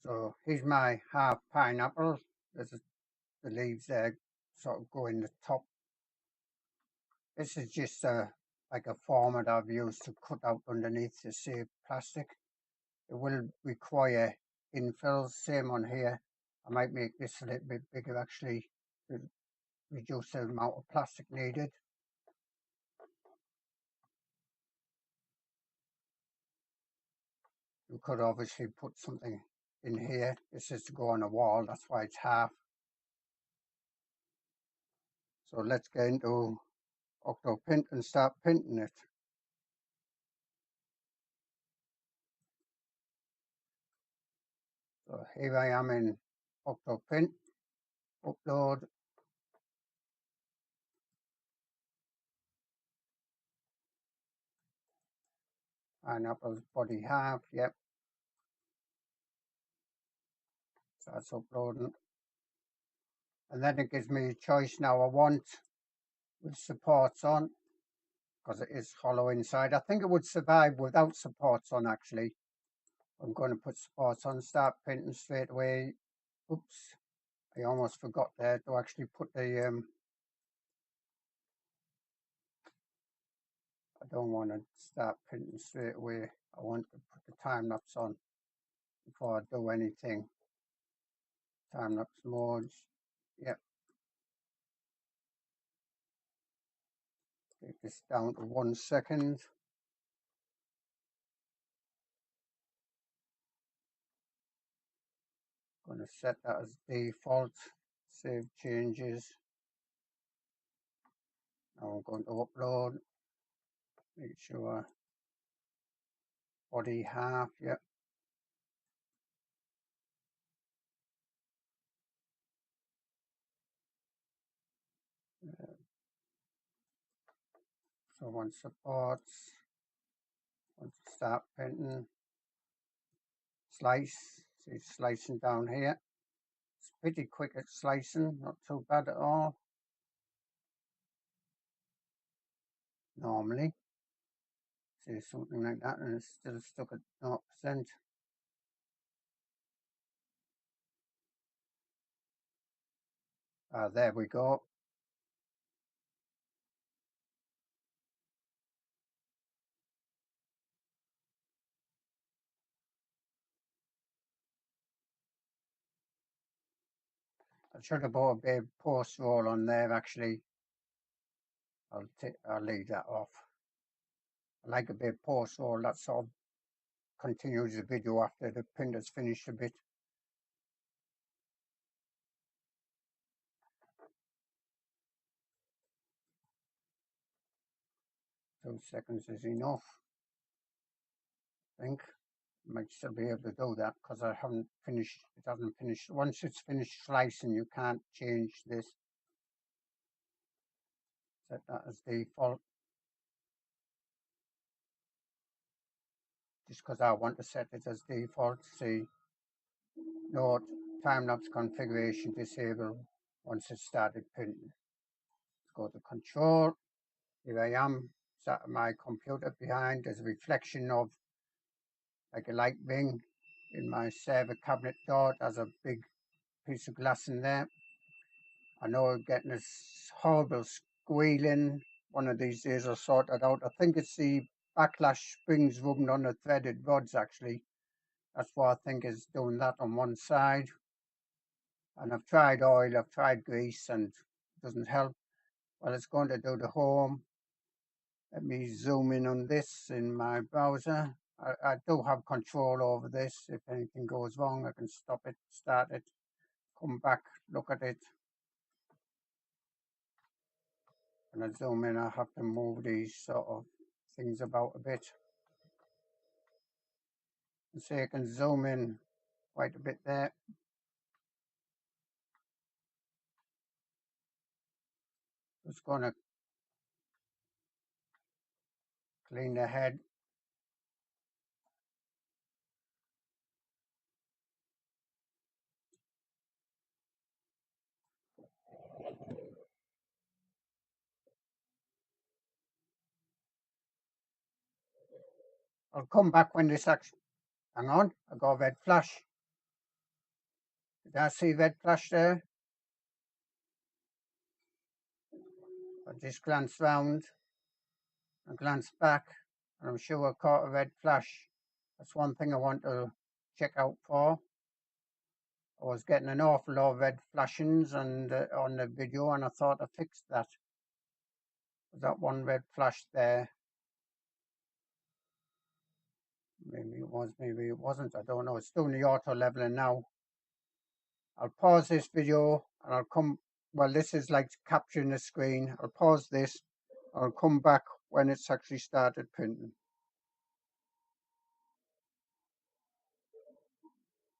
So here's my half pineapple. There's the leaves there sort of go in the top. This is just like a format I've used to cut out underneath to save plastic. It will require infills, same on here. I might make this a little bit bigger actually to reduce the amount of plastic needed. You could obviously put something in here. This is to go on a wall, that's why it's half. So let's get into OctoPrint and start printing it. So here I am in OctoPrint, upload. Pineapple's body half, yep. So that's uploading. And then it gives me a choice now. I want with supports on, because it is hollow inside. I think it would survive without supports on actually. I'm going to put supports on, start printing straight away. Oops, I almost forgot there to actually put the I don't want to start printing straight away. I want to put the time lapse on before I do anything. Time lapse modes, yep. Take this down to 1 second. Going to set that as default, save changes. Now I'm going to upload, make sure body half, yep. So once supports, want to start printing, slice, see it's slicing down here. It's pretty quick at slicing, not too bad at all. Normally, see something like that and it's still stuck at 0%. There we go. I should have bought a big post roll on there actually. I'll leave that off. I like a big post roll that sort of continues the video after the printer's finished a bit. Two seconds is enough, I think. I might still be able to do that because I haven't finished, it hasn't finished. Once it's finished slicing, you can't change this. Set that as default. Just because I want to set it as default. See, note, time-lapse configuration disabled once it started printing. Let's go to control. Here I am, sat at my computer behind. There's a reflection of like a light ring in my server cabinet door. There's a big piece of glass in there. I know I'm getting this horrible squealing. One of these days I'll sort that out. I think it's the backlash springs rubbing on the threaded rods actually. That's what I think is doing that on one side. And I've tried oil, I've tried grease, and it doesn't help. Well, it's going to do the home. Let me zoom in on this in my browser. I do have control over this. If anything goes wrong, I can stop it, start it, come back, look at it. When I zoom in, I have to move these sort of things about a bit. And so you can zoom in quite a bit there. Just going to clean the head. I'll come back when this actually, hang on, I got a red flash. Did I see red flash there? I just glanced round and glanced back, and I'm sure I caught a red flash. That's one thing I want to check out for. I was getting an awful lot of red flashings and on the video, and I thought I fixed that. Was that one red flash there? Maybe it was, maybe it wasn't. I don't know. It's doing the auto leveling now. I'll pause this video and I'll come. Well, this is like capturing the screen. I'll pause this. I'll come back when it's actually started printing.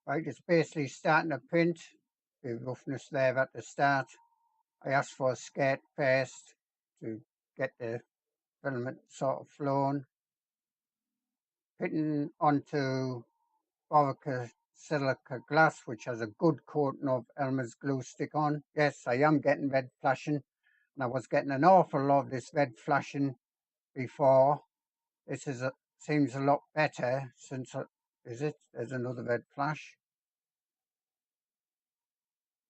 Right, it's basically starting to print. The roughness there at the start. I asked for a skate first to get the filament sort of flowing. Printing onto silica glass, which has a good coating of Elmer's glue stick on. Yes, I am getting red flashing, and I was getting an awful lot of this red flashing before. This seems a lot better since is it? There's another red flash.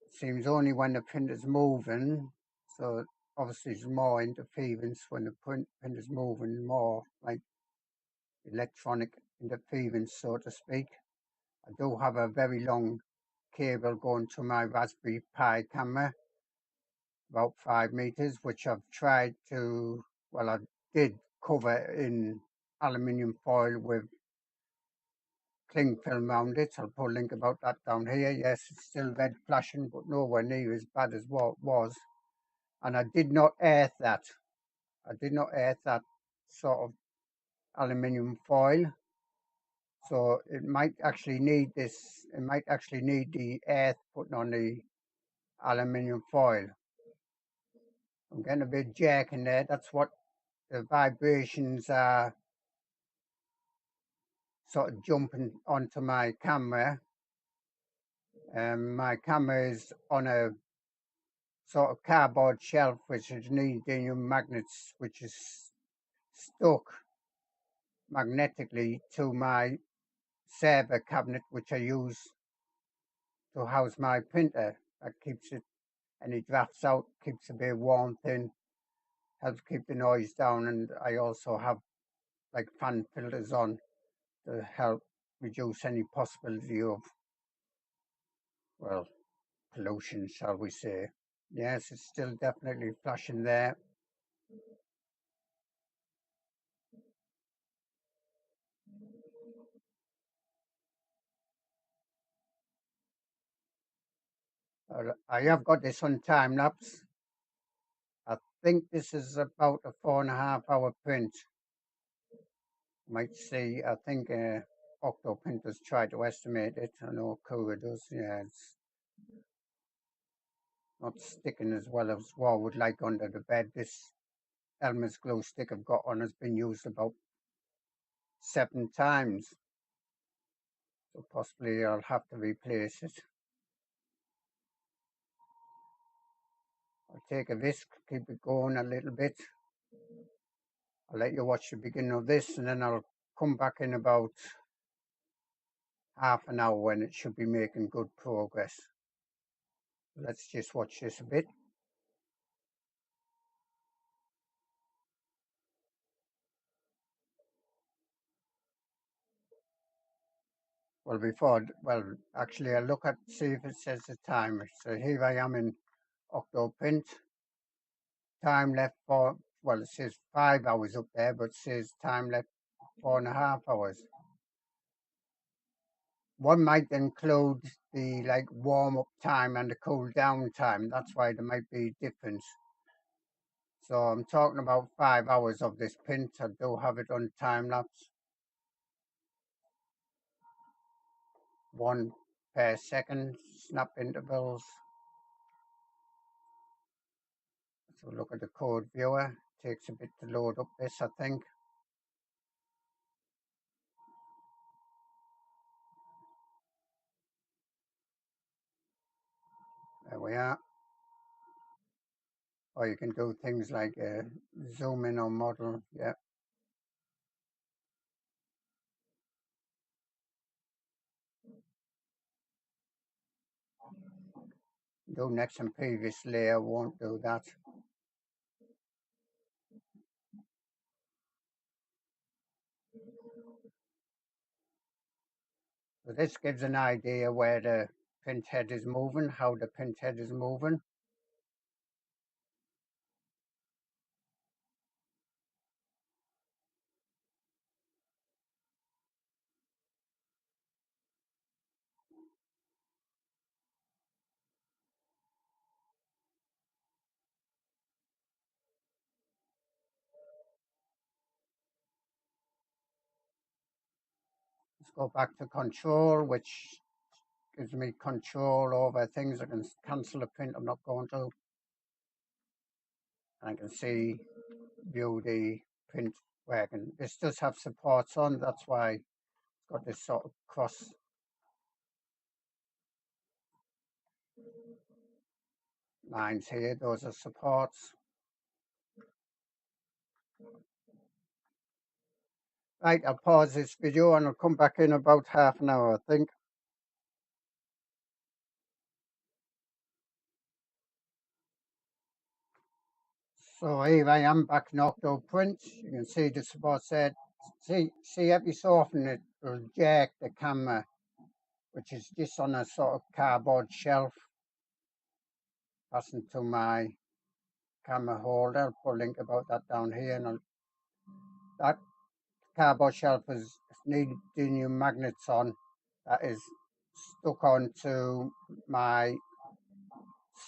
It seems only when the printer's moving, so obviously there's more interference when the printer's moving, more like electronic interference, so to speak. I do have a very long cable going to my Raspberry Pi camera, about 5 meters, which I've tried to, well, I did cover in aluminium foil with cling film around it. I'll put a link about that down here. Yes, it's still red flashing, but nowhere near as bad as what it was. And I did not earth that. I did not earth that sort of aluminium foil. So it might actually need this, it might actually need the earth putting on the aluminium foil. I'm getting a bit jerking there. That's what the vibrations are sort of jumping onto my camera. My camera is on a sort of cardboard shelf, which is neodymium magnets, which is stuck magnetically to my server cabinet, which I use to house my printer. That keeps it, any drafts out, keeps a bit of warmth in, helps keep the noise down, and I also have like fan filters on to help reduce any possibility of, well, pollution, shall we say. Yes, it's still definitely flashing there. I have got this on time lapse. I think this is about a 4.5 hour print. Might see, I think OctoPrint has tried to estimate it. I know Kamera does. Yeah, it's not sticking as well as what I would like under the bed. This Elmer's glue stick I've got on has been used about 7 times. So possibly I'll have to replace it. I'll take a risk, keep it going a little bit. I'll let you watch the beginning of this, and then I'll come back in about half an hour when it should be making good progress. Let's just watch this a bit. Well, actually I'll look at, see if it says the timer. So here I am in OctoPrint. Time left for, well, it says 5 hours up there, but it says time left 4.5 hours. One might include the like warm up time and the cool down time. That's why there might be a difference. So I'm talking about 5 hours of this print. I do have it on time lapse. 1 per second snap intervals. So look at the code viewer. Takes a bit to load up this, I think. There we are. Or you can do things like zoom in on model. Yeah. Do next and previous layer won't do that. So this gives an idea where the print head is moving, how the print head is moving. Let's go back to control, which gives me control over things. I can cancel a print, I'm not going to. And I can see, view the print working. This does have supports on, that's why it's got this sort of cross lines here. Those are supports. Right, I'll pause this video and I'll come back in about half an hour, I think. So here I am back in OctoPrint. You can see the support there. See every so often it will jerk the camera, which is just on a sort of cardboard shelf, passing to my camera holder. I'll put a link about that down here. And that cardboard shelf is needing new magnets on. That is stuck onto my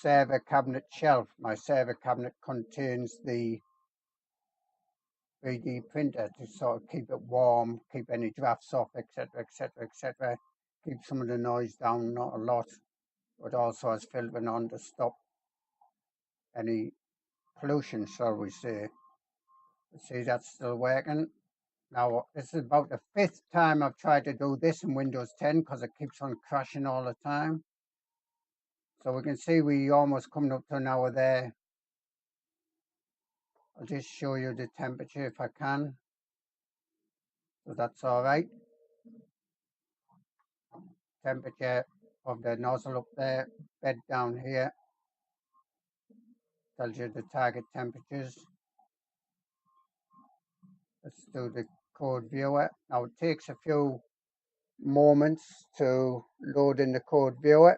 server cabinet shelf. My server cabinet contains the 3D printer to sort of keep it warm, keep any drafts off, etc., etc., etc. Keep some of the noise down, not a lot, but also has filtering on to stop any pollution, shall we say. See, that's still working. Now, this is about the 5th time I've tried to do this in Windows 10 because it keeps on crashing all the time. So we can see we almost coming up to an hour there. I'll just show you the temperature if I can. So that's all right. Temperature of the nozzle up there, bed down here, tells you the target temperatures. Let's do the code viewer. Now it takes a few moments to load in the code viewer.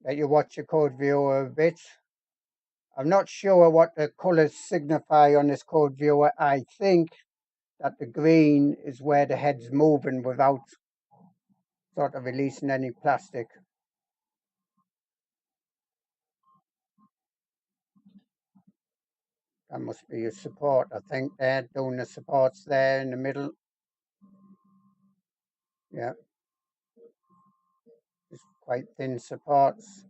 Let you watch your code viewer a bit. I'm not sure what the colors signify on this code viewer. I think that the green is where the head's moving without sort of releasing any plastic. That must be a support, I think. They're doing the supports there in the middle. Yeah, just quite thin supports.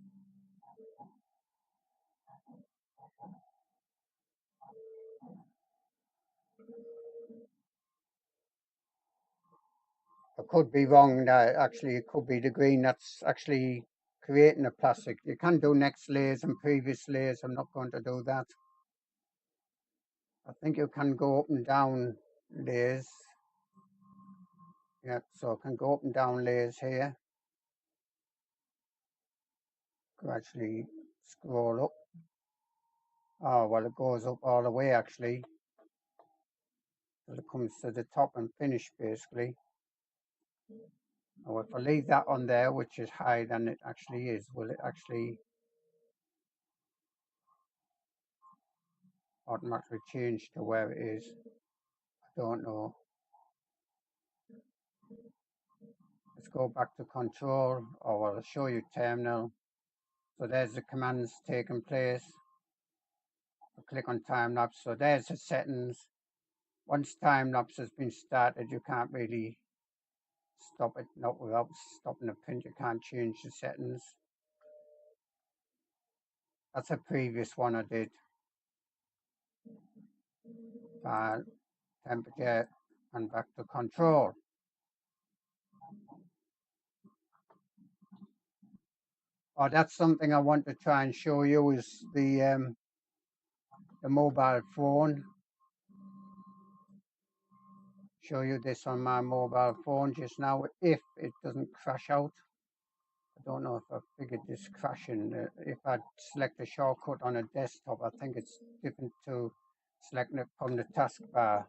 I could be wrong. Actually, it could be the green that's actually creating the plastic. You can do next layers and previous layers. I'm not going to do that. I think you can go up and down layers. Yeah, so I can go up and down layers here. Gradually scroll up. Oh, well, it goes up all the way actually. So it comes to the top and finish basically. Now, if I leave that on there, which is higher than it actually is, will it actually automatically change to where it is? I don't know. Let's go back to control, or I'll show you terminal. So there's the commands taking place. I'll click on time lapse. So there's the settings. Once time lapse has been started, you can't really stop it. Not without stopping the print. You can't change the settings. That's a previous one I did. Temperature and back to control. Oh, that's something I want to try and show you is the mobile phone. show you this on my mobile phone just now if it doesn't crash out. I don't know if I figured this crashing. If I select a shortcut on a desktop, I think it's different to selecting it from the taskbar.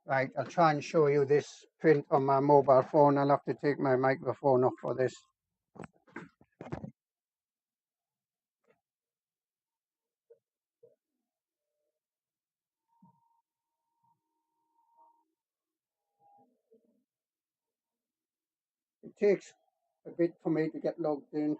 Right, I'll try and show you this print on my mobile phone. I'll have to take my microphone off for this. It takes a bit for me to get logged in.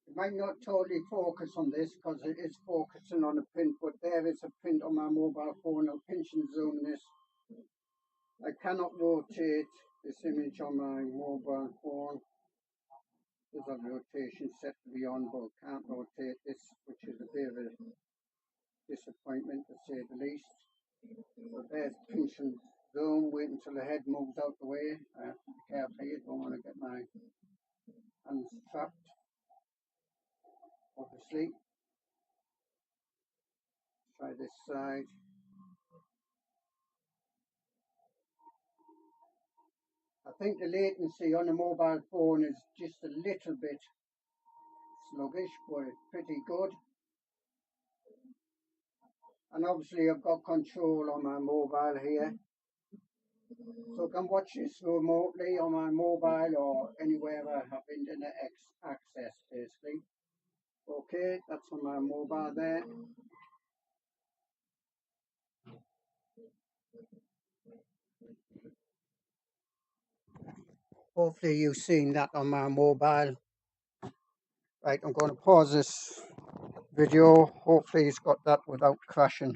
It might not totally focus on this because it is focusing on a print, but there is a print on my mobile phone. I'll pinch and zoom this. I cannot rotate this image on my mobile phone. There's a rotation set to be on, but can't rotate this, which is a bit of a disappointment to say the least. So there's pinch and zoom, wait until the head moves out the way. I have to be careful here, don't want to get my hands trapped, obviously. Try this side. I think the latency on a mobile phone is just a little bit sluggish, but it's pretty good. And obviously I've got control on my mobile here. So I can watch this remotely on my mobile or anywhere I have internet access, basically. Okay, that's on my mobile there. Hopefully you've seen that on my mobile. Right, I'm going to pause this video. Hopefully it's got that without crashing.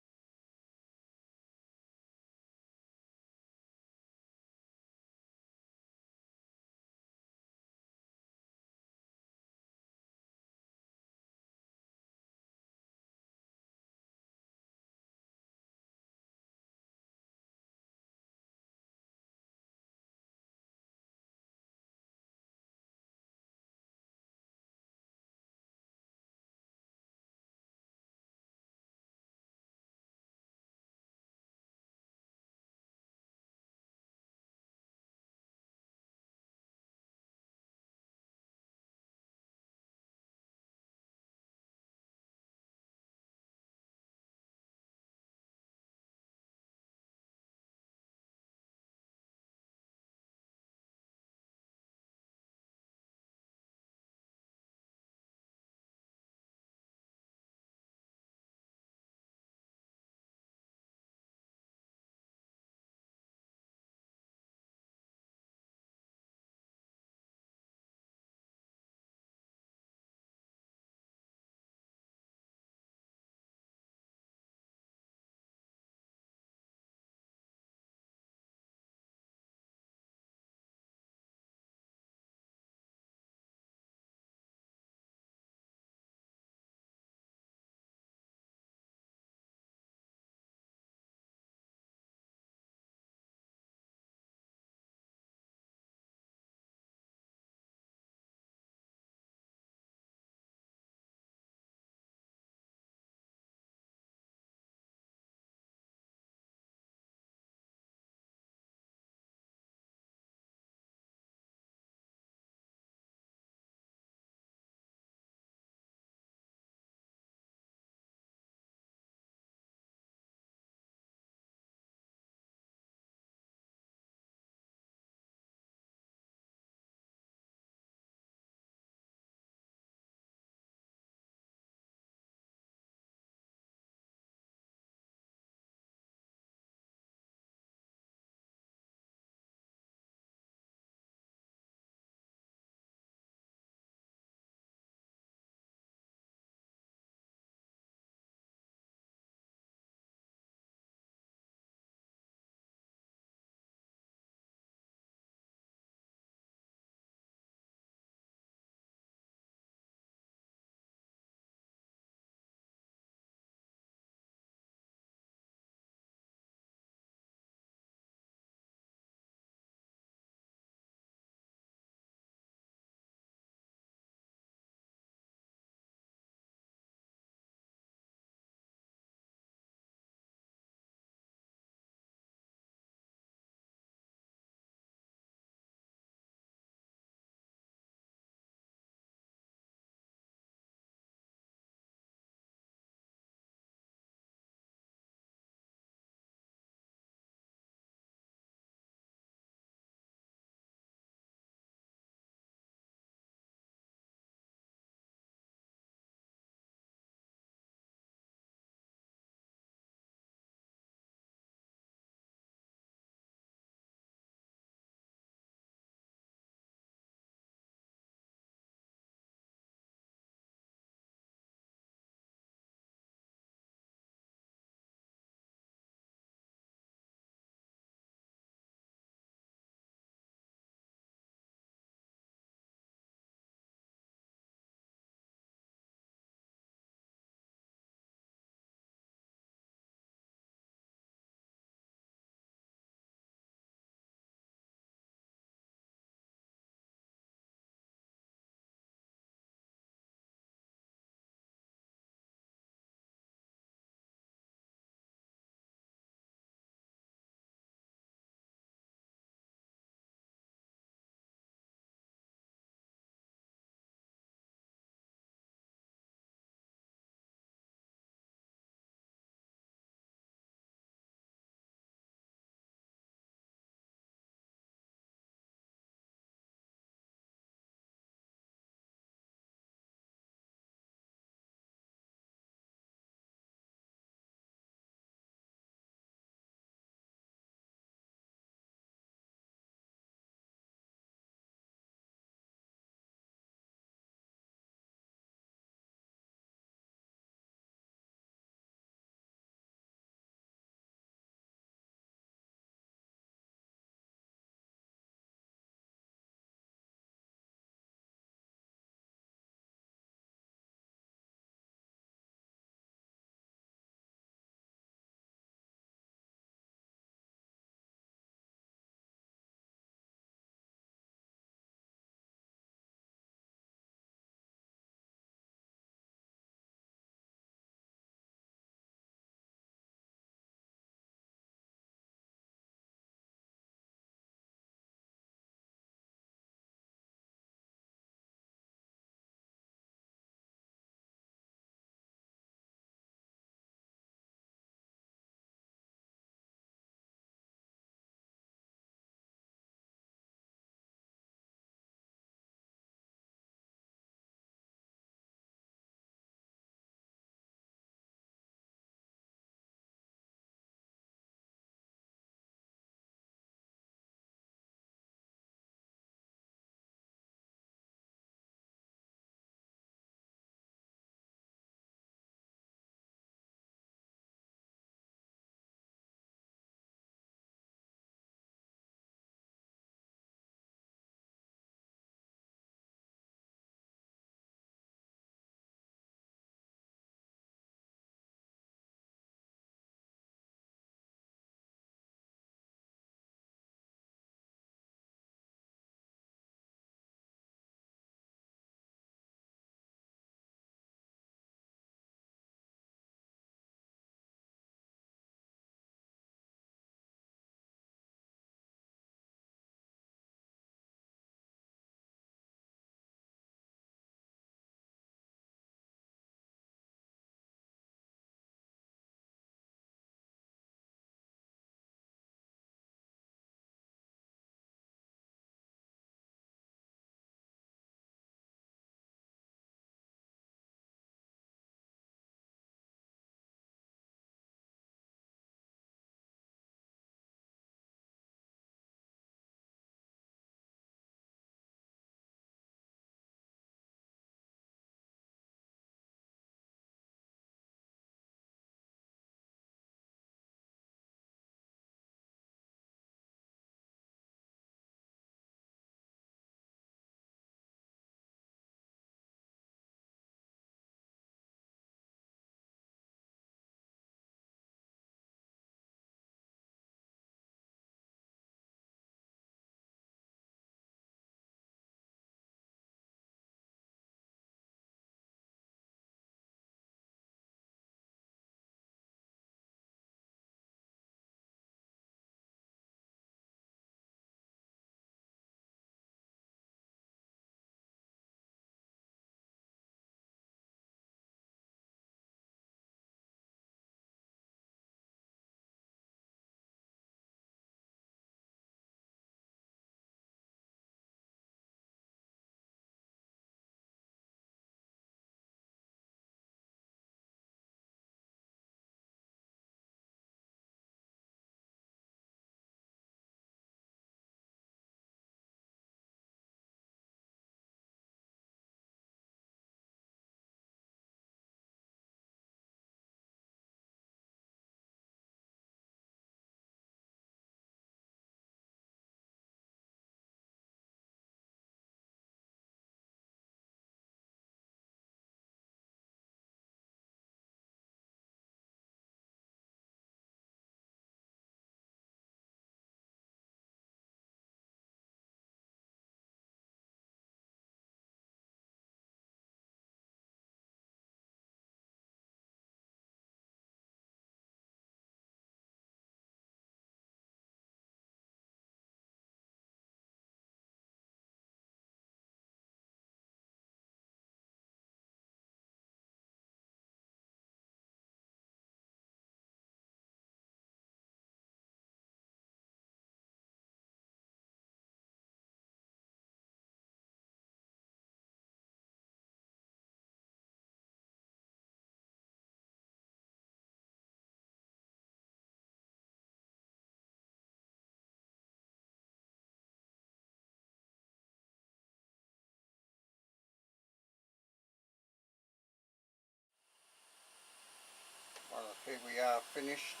Here we are, finished.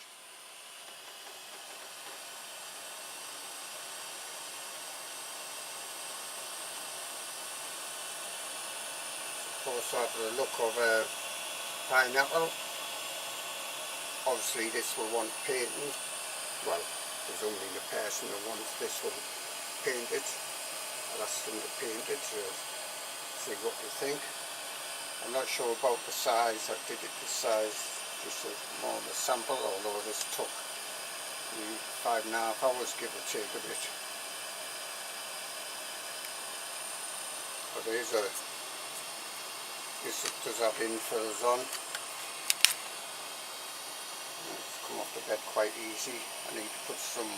Also after the look of a pineapple. Obviously this will want painting. Well, there's only the person who wants this one painted. I'll ask them to paint it to see what they think. I'm not sure about the size. I did it the size, this is more of a sample, although this took 5.5 hours give or take a bit. But there is this does have infills on. It's come off the bed quite easy. I need to put some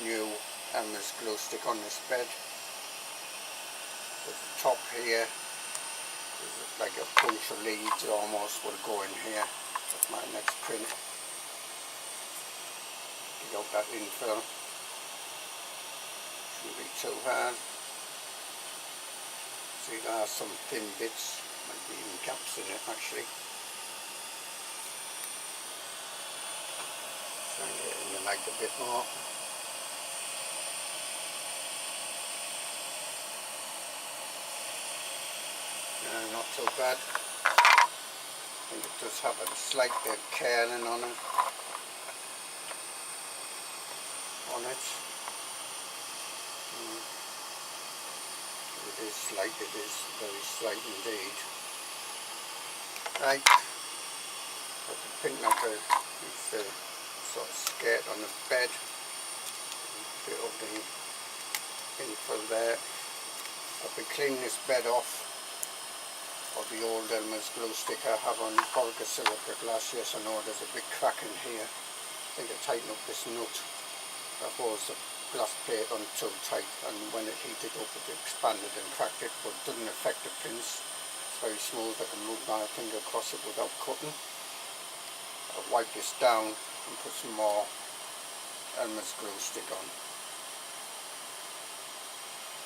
new Elmer's glow stick on this bed. There's the top here, there's like a bunch of leads almost will go in here. That's my next print. Dig out that infill. Shouldn't be too hard. See, there are some thin bits. Might be even gaps in it actually. Try and get in the light a bit more. Not too bad. I think it does have a slight bit of curling on it. It is slight, it is very slight indeed. Right, I can print out the sort of skirt on the bed, a bit of the infill there. I'll be cleaning this bed off of the old Elmer's glue stick I have on polycrylic glass. Yes, I know there's a big crack in here. I think I tightened up this nut that holds the glass plate on too tight, and when it heated up it expanded and cracked it, but it doesn't affect the prints. It's very smooth. I can move my finger across it without cutting. I'll wipe this down and put some more Elmer's glue stick on.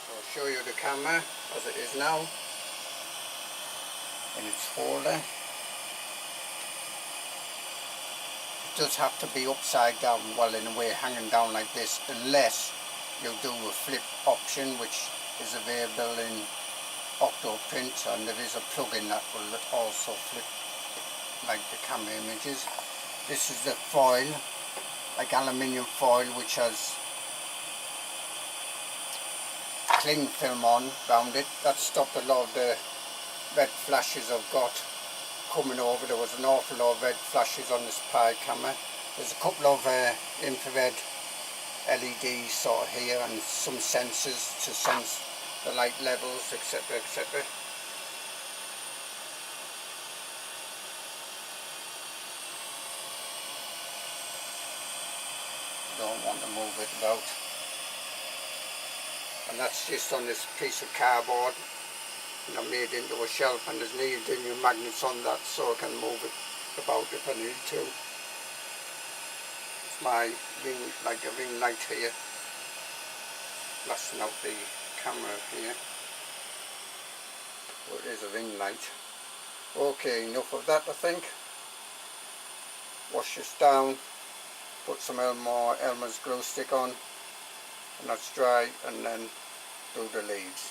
So I'll show you the camera as it is now in its folder. It does have to be upside down, well in a way hanging down like this, unless you do a flip option, which is available in OctoPrint, and there is a plugin that will also flip like the camera images. This is the foil, like aluminium foil, which has cling film on round it. That stopped a lot of the red flashes I've got coming over. There was an awful lot of red flashes on this Pi camera. There's a couple of infrared LEDs sort of here, and some sensors to sense the light levels, etc, etc. Don't want to move it about. And that's just on this piece of cardboard. And I made into a shelf, and there's neodymium magnets on that, so I can move it about if I need to. It's my ring, like a ring light here, blasting out the camera here. So it is a ring light. Okay, enough of that I think. Wash this down, put some more Elmer's glue stick on, and that's dry, and then do the leads.